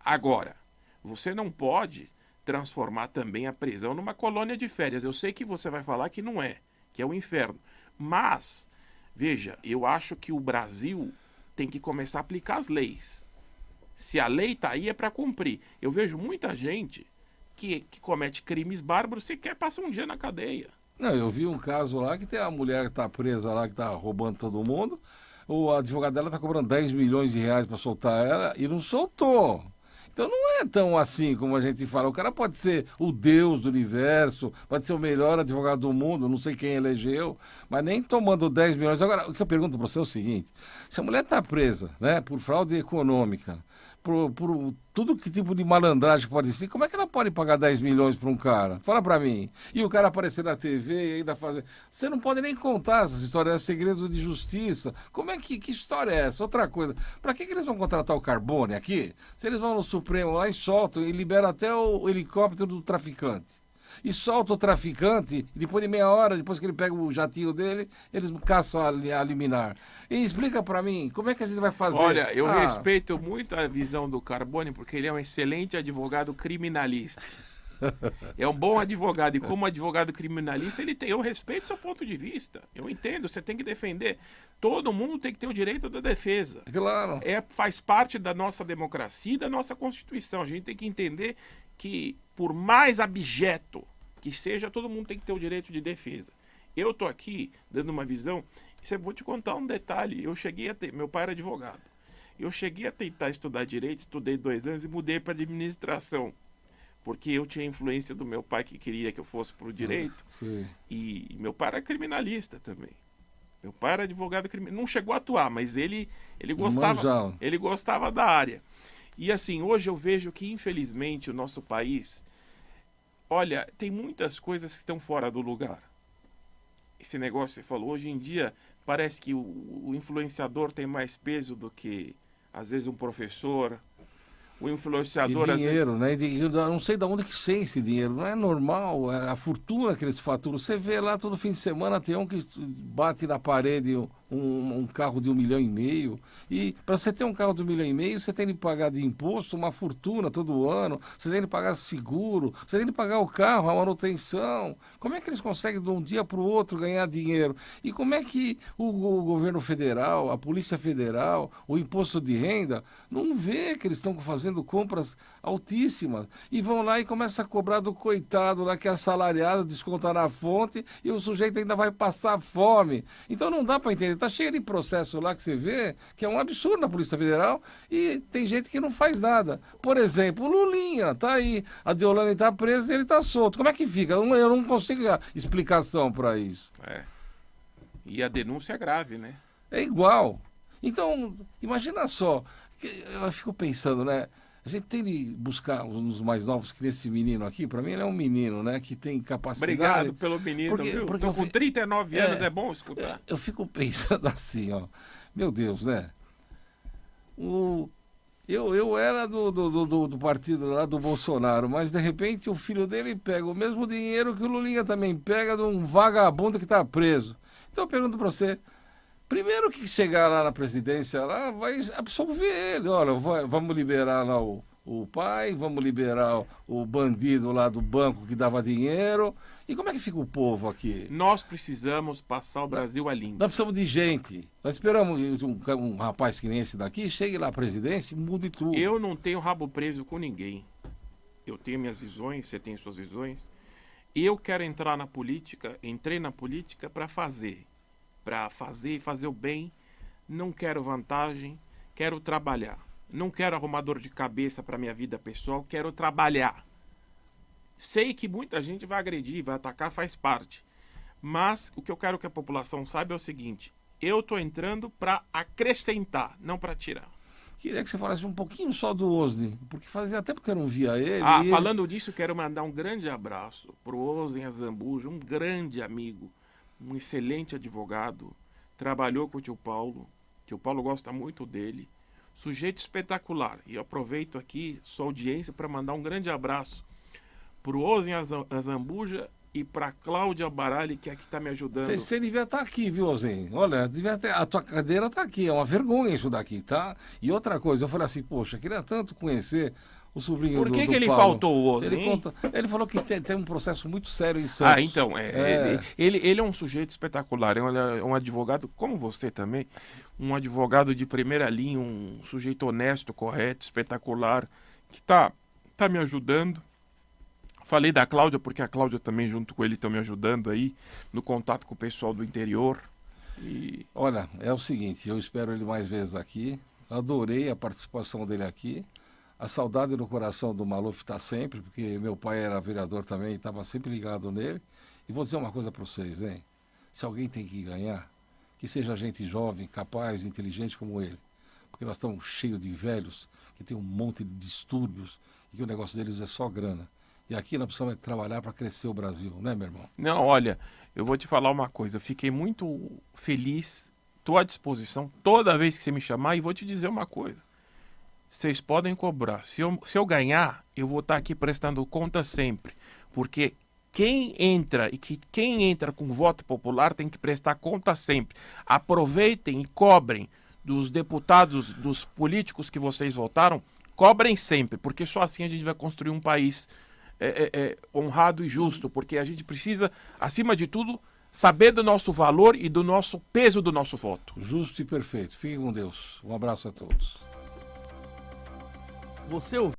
Agora, você não pode transformar também a prisão numa colônia de férias. Eu sei que você vai falar que não é, que é o inferno. Mas, veja, eu acho que o Brasil tem que começar a aplicar as leis. Se a lei está aí, é para cumprir. Eu vejo muita gente que comete crimes bárbaros sequer passa um dia na cadeia. Não, eu vi um caso lá que tem a mulher que está presa lá, que está roubando todo mundo. O advogado dela está cobrando 10 milhões de reais para soltar ela e não soltou. Então não é tão assim como a gente fala. O cara pode ser o Deus do universo, pode ser o melhor advogado do mundo, não sei quem elegeu, mas nem tomando 10 milhões. Agora, o que eu pergunto para você é o seguinte: se a mulher está presa, né, por fraude econômica, por tudo que tipo de malandragem pode ser, como é que ela pode pagar 10 milhões para um cara? Fala para mim. E o cara aparecer na TV e ainda fazer... Você não pode nem contar essas histórias, é segredo de justiça. Como é que história é essa? Outra coisa, para que eles vão contratar o Carbone aqui? Se eles vão no Supremo lá e soltam e liberam até o helicóptero do traficante. E solta o traficante, e depois de meia hora, depois que ele pega o jatinho dele, eles caçam a liminar. E explica para mim, como é que a gente vai fazer? Olha, eu respeito muito a visão do Carbone, porque ele é um excelente advogado criminalista. É um bom advogado, e como advogado criminalista, eu respeito seu ponto de vista. Eu entendo, você tem que defender. Todo mundo tem que ter o direito da defesa. Claro. Faz parte da nossa democracia e da nossa Constituição. A gente tem que entender que, por mais abjeto que seja, todo mundo tem que ter o direito de defesa. Eu estou aqui dando uma visão. Vou te contar um detalhe. Meu pai era advogado. Eu cheguei a tentar estudar direito, estudei 2 anos e mudei para administração. Porque eu tinha influência do meu pai que queria que eu fosse para o direito. Sim. E meu pai era criminalista também. Meu pai era advogado criminalista. Não chegou a atuar, mas ele gostava da área. E assim, hoje eu vejo que, infelizmente, o nosso país... Olha, tem muitas coisas que estão fora do lugar. Esse negócio que você falou, hoje em dia parece que o influenciador tem mais peso do que, às vezes, um professor. O influenciador, E dinheiro, às vezes... né? Eu não sei de onde que sai esse dinheiro. Não é normal, é a fortuna que eles faturam. Você vê lá todo fim de semana, tem um que bate na parede um carro de 1,5 milhão. E para você ter um carro de 1,5 milhão, você tem que pagar de imposto uma fortuna todo ano. Você tem que pagar seguro, você tem que pagar o carro, a manutenção. Como é que eles conseguem de um dia para o outro ganhar dinheiro? E como é que o governo federal, a Polícia Federal, o imposto de renda, não vê que eles estão fazendo compras altíssimas e vão lá e começam a cobrar do coitado lá que é assalariado, descontar na fonte e o sujeito ainda vai passar fome. Então não dá para entender. Tá cheio de processo lá que você vê que é um absurdo na Polícia Federal e tem gente que não faz nada. Por exemplo, o Lulinha tá aí, a Deolane tá presa e ele tá solto. Como é que fica? Eu não consigo explicação para isso. É. E a denúncia é grave, né? É igual. Então, imagina só, eu fico pensando, né? A gente tem de buscar uns mais novos que esse menino aqui. Para mim, ele é um menino, né? Que tem capacidade. Obrigado pelo menino, viu? Porque Tô com 39 anos, é bom escutar. Eu fico pensando assim, ó. Meu Deus, né? Eu era do partido lá do Bolsonaro, mas de repente o filho dele pega o mesmo dinheiro que o Lulinha também pega de um vagabundo que está preso. Então eu pergunto para você. Primeiro que chegar lá na presidência, lá vai absolver ele. Olha, vamos liberar lá o pai, vamos liberar o bandido lá do banco que dava dinheiro. E como é que fica o povo aqui? Nós precisamos passar o Brasil a limpo. Nós precisamos de gente. Nós esperamos um rapaz que nem esse daqui chegue lá à presidência e mude tudo. Eu não tenho rabo preso com ninguém. Eu tenho minhas visões, você tem suas visões. Eu quero entrar na política, entrei na política para fazer e fazer o bem. Não quero vantagem, quero trabalhar. Não quero arrumar dor de cabeça para minha vida pessoal, quero trabalhar. Sei que muita gente vai agredir, vai atacar, faz parte. Mas o que eu quero que a população saiba é o seguinte: eu estou entrando para acrescentar, não para tirar. Queria que você falasse um pouquinho só do Osni, porque fazia tempo que eu não via ele. Falando disso, quero mandar um grande abraço para o Osni Azambuja, um grande amigo, um excelente advogado, trabalhou com o tio Paulo gosta muito dele, sujeito espetacular. E eu aproveito aqui sua audiência para mandar um grande abraço para o Osni Azambuja e para Cláudia Barali, que aqui está me ajudando. Você devia estar aqui, viu, Osni? Olha, a tua cadeira está aqui, é uma vergonha isso daqui, tá? E outra coisa, eu falei assim, poxa, queria tanto conhecer o sobrinho Por que do ele Paulo. faltou o Osni? Ele falou que tem um processo muito sério em Santos. Então, ele é um sujeito espetacular, é um advogado, como você também, um advogado de primeira linha, um sujeito honesto, correto, espetacular, que tá me ajudando. Falei da Cláudia, porque a Cláudia também, junto com ele, estão me ajudando aí no contato com o pessoal do interior. E... Olha, é o seguinte, eu espero ele mais vezes aqui, adorei a participação dele aqui. A saudade no coração do Maluf está sempre, porque meu pai era vereador também e estava sempre ligado nele. E vou dizer uma coisa para vocês, hein? Se alguém tem que ganhar, que seja gente jovem, capaz, inteligente como ele. Porque nós estamos cheios de velhos que tem um monte de distúrbios e que o negócio deles é só grana. E aqui nós precisamos trabalhar para crescer o Brasil, né, meu irmão? Não, olha, eu vou te falar uma coisa. Eu fiquei muito feliz, estou à disposição toda vez que você me chamar e vou te dizer uma coisa. Vocês podem cobrar. Se eu ganhar, eu vou estar aqui prestando conta sempre. Porque quem entra com voto popular tem que prestar conta sempre. Aproveitem e cobrem dos deputados, dos políticos que vocês votaram, cobrem sempre, porque só assim a gente vai construir um país honrado e justo, porque a gente precisa, acima de tudo, saber do nosso valor e do nosso peso do nosso voto. Justo e perfeito. Fique com Deus. Um abraço a todos. Você ouviu